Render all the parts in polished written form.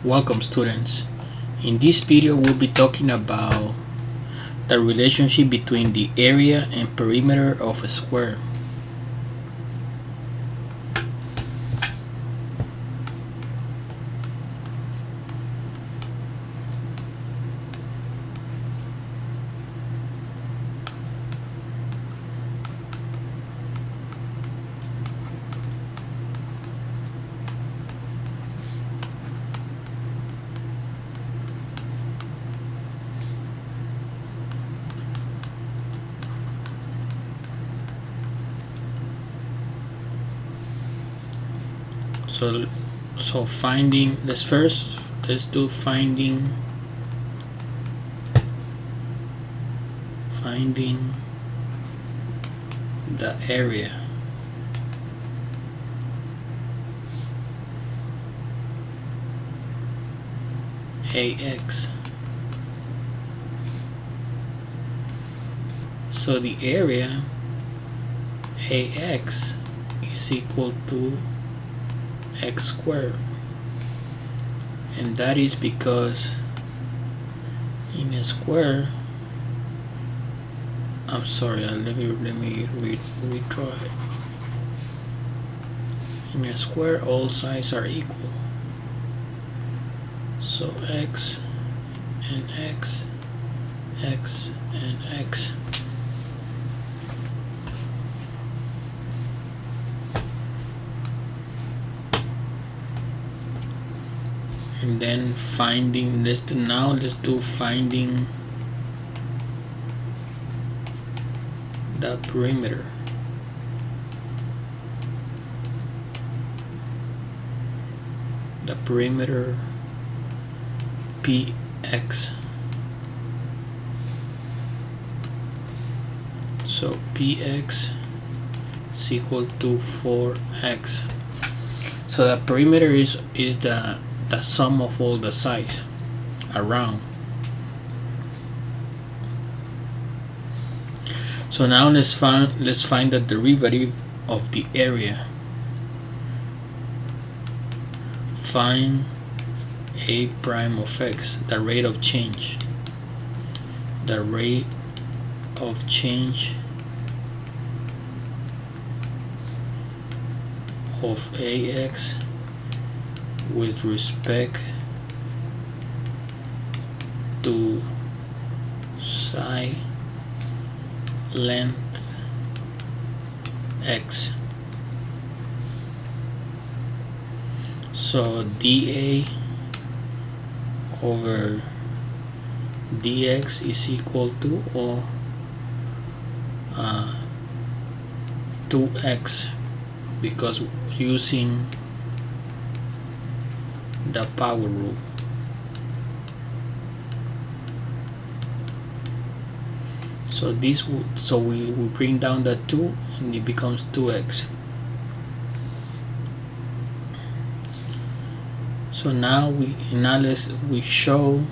Welcome students. In this video we'll be talking about the relationship between the area and perimeter of a square. So finding, let's do finding the area. AX. So the area AX is equal to x squared, and that is because in a square, I'm sorry, let me redraw it. In a square all sides are equal, so x and x, x and x. And then finding, let's do finding the perimeter. The perimeter px. So px is equal to 4x. So the perimeter is the sum of all the sides around. So now let's find the derivative of the area. Find a prime of x, the rate of change. The rate of change of ax with respect to side length x. So dA over dx is equal to 2x, because using the power rule. So we bring down the 2 and it becomes 2x. So now we show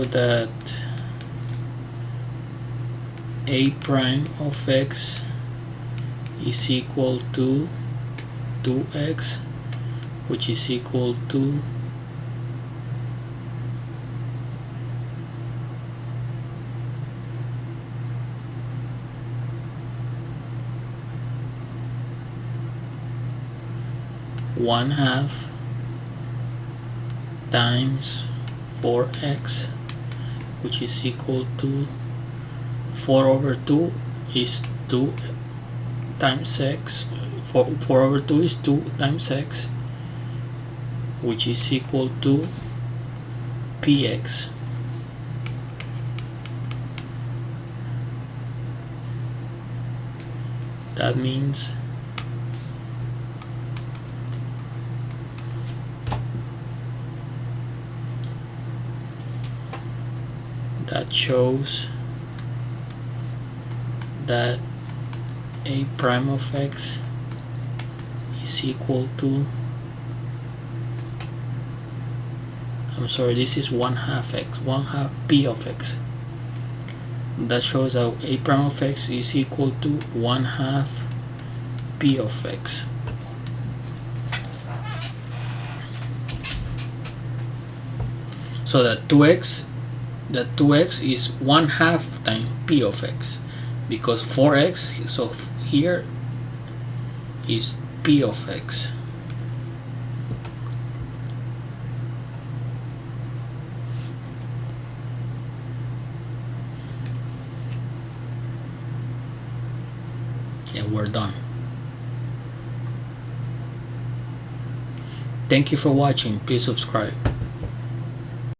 that a prime of x is equal to 2x, which is equal to 1/2 times 4x, which is equal to 4 over 2 is 2 times x. 4 over 2 is 2 times x, which is equal to px. That means that shows that a prime of x is equal to, I'm sorry, this is 1/2 x, 1/2 p of x. That shows that a prime of x is equal to 1/2 p of x. So that 2x is 1/2 times p of x, because 4x, so here is p of x. And we're done. Thank you for watching. Please subscribe.